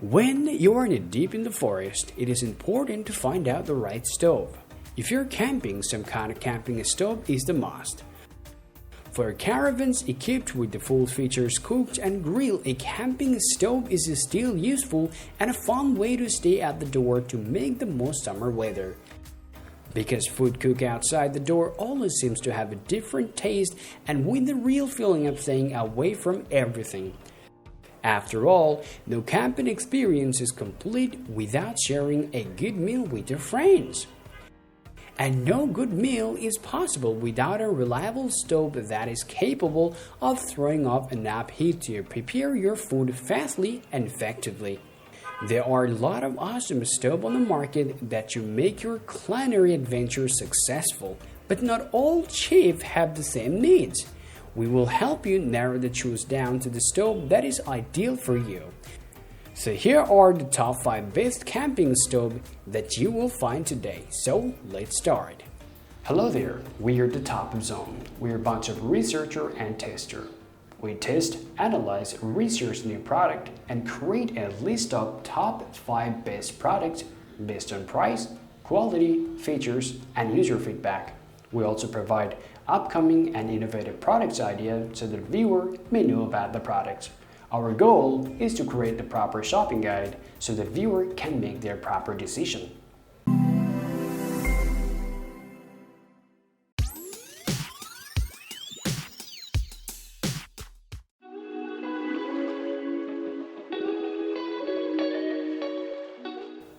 When you're deep in the forest, it is important to find out the right stove. If you're camping, some kind of camping stove is the must. For caravans equipped with the full features cooked and grill, a camping stove is still useful and a fun way to stay at the door to make the most summer weather. Because food cooked outside the door always seems to have a different taste and with the real feeling of staying away from everything. After all, no camping experience is complete without sharing a good meal with your friends. And no good meal is possible without a reliable stove that is capable of throwing off enough heat to prepare your food fastly and effectively. There are a lot of awesome stoves on the market that you make your culinary adventure successful, but not all chefs have the same needs. We will help you narrow the choice down to the stove that is ideal for you. So here are the top 5 best camping stoves that you will find today. So let's start. Hello there, we are the Top Zone. We're a bunch of researcher and tester. We test, analyze, research new product, and create a list of top 5 best products based on price, quality, features, and user feedback. We also provide upcoming and innovative products ideas so that the viewer may know about the products. Our goal is to create the proper shopping guide so that the viewer can make their proper decision.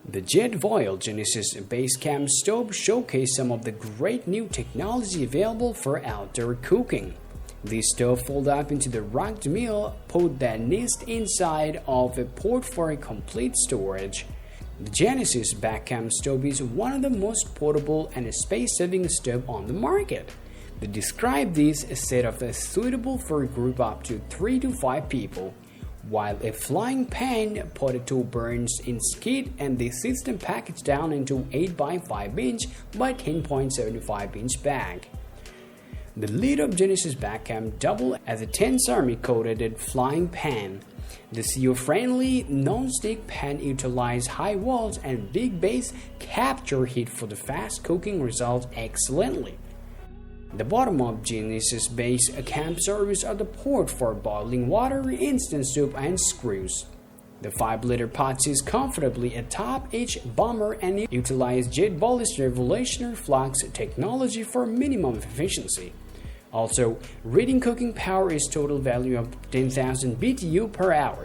The Jetboil Genesis Basecamp stove showcase some of the great new technology available for outdoor cooking. This stove folds up into the rugged meal pot that nests inside of a port for a complete storage. The Genesis Basecamp stove is one of the most portable and space-saving stoves on the market. They describe this setup as suitable for a group up to 3 to 5 people. While a flying pan potato burns in skid and the system packaged down into 8x5 inch by 10.75 inch bag. The lid of Genesis Basecamp double as a 10 ceramic coated flying pan. The CO-friendly non-stick pan utilizes high walls and big base capture heat for the fast cooking results excellently. The bottom of Genesis Basecamp serves as the port for boiling water, instant soup, and screws. The 5-liter pot sits comfortably atop each bomber and utilizes Jetboil's revolutionary flux technology for minimum efficiency. Also, reading cooking power is total value of 10,000 BTU per hour.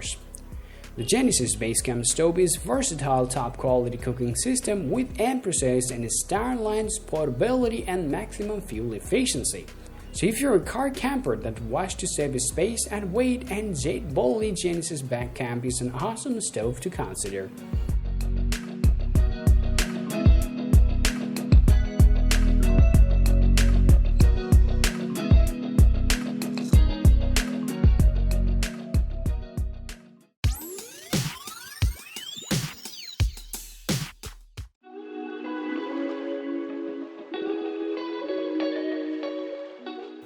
The Genesis Basecamp stove is versatile top-quality cooking system with emphasis and stylish portability and maximum fuel efficiency. So if you're a car camper that wants to save space and weight, and Jetboil Genesis Basecamp is an awesome stove to consider.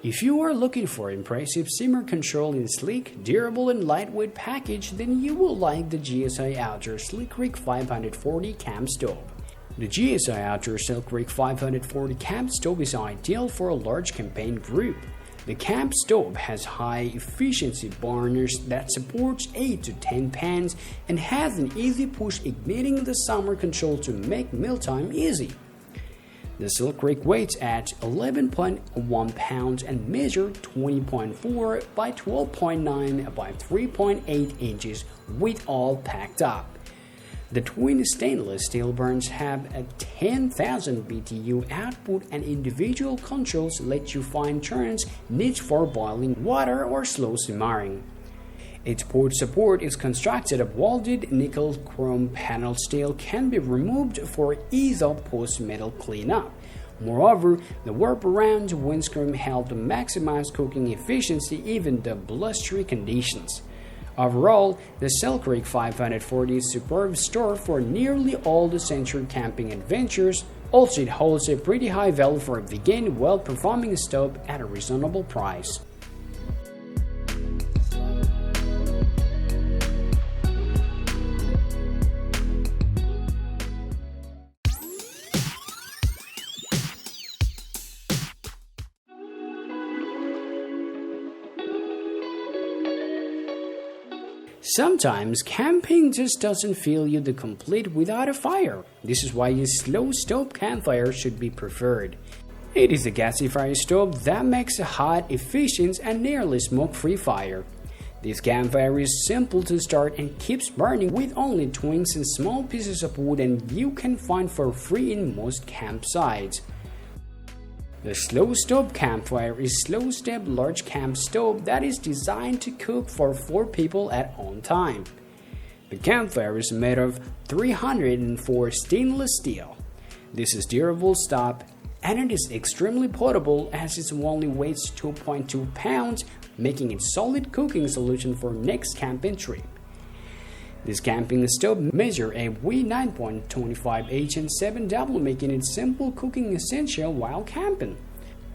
If you are looking for impressive simmer control in sleek, durable, and lightweight package, then you will like the GSI Outdoor Selkirk 540 Camp Stove. The GSI Outdoor Selkirk 540 Camp Stove is ideal for a large campaign group. The camp stove has high-efficiency burners that supports 8 to 10 pans and has an easy push igniting the summer control to make mealtime easy. The Selkirk weighs at 11.1 pounds and measures 20.4 by 12.9 by 3.8 inches with all packed up. The twin stainless steel burns have a 10,000 BTU output, and individual controls let you fine-tune needs for boiling water or slow simmering. Its port support is constructed of welded nickel chrome panel steel can be removed for ease of post-metal cleanup. Moreover, the warp-around windscreen helps to maximize cooking efficiency even in the blustery conditions. Overall, the Selkirk 540 is a superb store for nearly all the century camping adventures. Also, it holds a pretty high value for a vegan, well-performing stove at a reasonable price. Sometimes camping just doesn't feel you the complete without a fire. This is why a slow stove campfire should be preferred. It is a gasifier stove that makes a hot, efficient, and nearly smoke-free fire. This campfire is simple to start and keeps burning with only twigs and small pieces of wood, and you can find for free in most campsites. The slow stove campfire is a slow-step large camp stove that is designed to cook for 4 people at one time. The campfire is made of 304 stainless steel. This is durable stop, and it is extremely portable as it only weighs 2.2 pounds, making it a solid cooking solution for next camping trip. This camping stove measures a wide 9.25 and 7W, making it simple cooking essential while camping.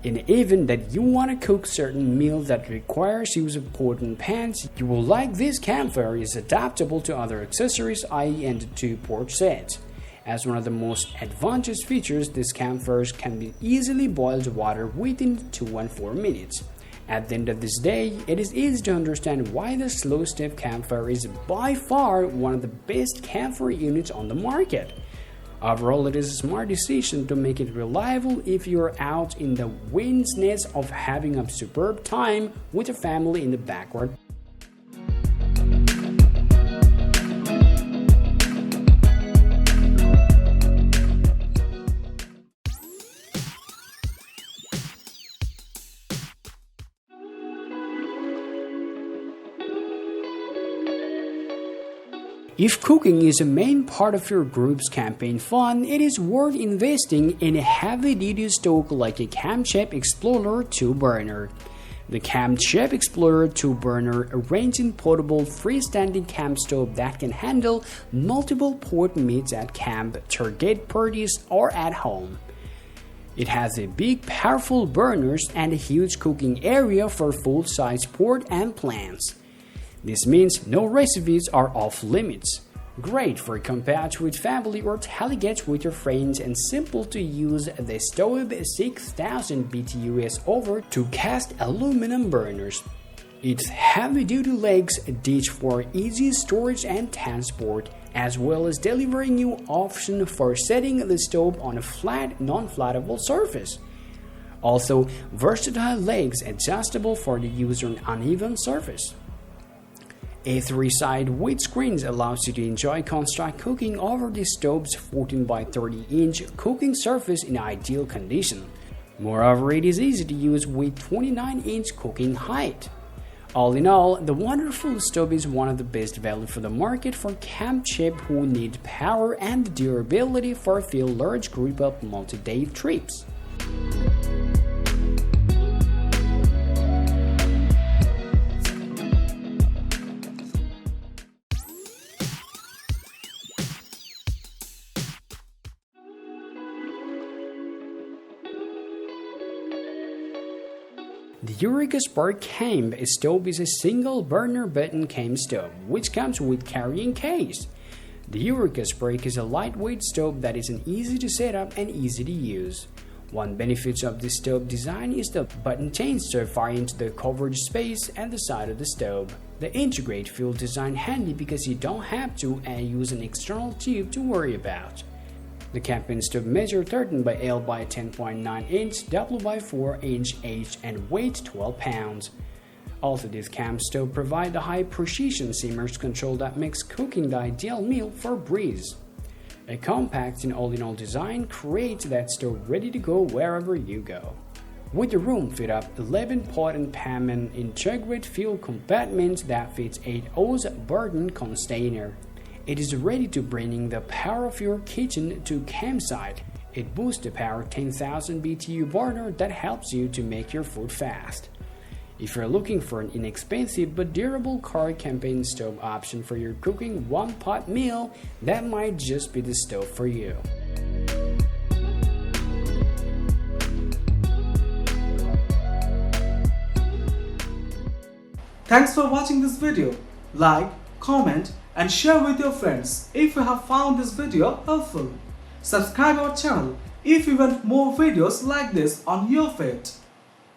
In the event that you want to cook certain meals that requires use of pots and pans, you will like this campfire is adaptable to other accessories, i.e. and the 2-port sets. As one of the most advantageous features, this campfire can be easily boiled water within 2 and 4 minutes. At the end of this day, it is easy to understand why the slow step campfire is by far one of the best campfire units on the market. Overall, it is a smart decision to make it reliable if you are out in the wind's nest of having a superb time with your family in the backyard. If cooking is a main part of your group's campaign fun, it is worth investing in a heavy-duty stove like a Camp Chef Explorer 2-burner. The Camp Chef Explorer 2-burner arranging portable freestanding camp stove that can handle multiple pot meats at camp, target parties, or at home. It has a big, powerful burners and a huge cooking area for full-size pot and plants. This means no recipes are off limits. Great for compact with family or tailgates with your friends, and simple to use. The stove 6000 BTUs over to cast aluminum burners. Its heavy-duty legs ditch for easy storage and transport, as well as delivering you option for setting the stove on a flat, non-flattable surface. Also, versatile legs adjustable for the use on uneven surface. A 3-side windscreen allows you to enjoy construct cooking over the stove's 14 by 30 inch cooking surface in ideal condition. Moreover, it is easy to use with 29-inch cooking height. All in all, the wonderful stove is one of the best value for the market for camp chef who need power and durability for a few large group of multi-day trips. The Eureka SPRK Camp stove is a single burner button camp stove which comes with carrying case. The Eureka SPRK is a lightweight stove that is easy to set up and easy to use. One benefit of this stove design is the button chains to fire into the covered space at the side of the stove. The integrated fuel design handy because you don't have to use an external tube to worry about. The camping stove measures 13 by L by 10.9 inch, W by 4 inch H, and weight 12 pounds. Also, this camp stove provides a high precision simmers control that makes cooking the ideal meal for breeze. A compact and all-in-all design creates that stove ready to go wherever you go. With the room fit up 11 pot and pan and integrated fuel compartment that fits 8 oz burden container. It is ready to bring the power of your kitchen to campsite. It boosts the power 10,000 BTU burner that helps you to make your food fast. If you're looking for an inexpensive but durable car campaign stove option for your cooking one-pot meal, that might just be the stove for you. Thanks for watching this video. Like, comment, and share with your friends if you have found this video helpful. Subscribe our channel if you want more videos like this on your feed.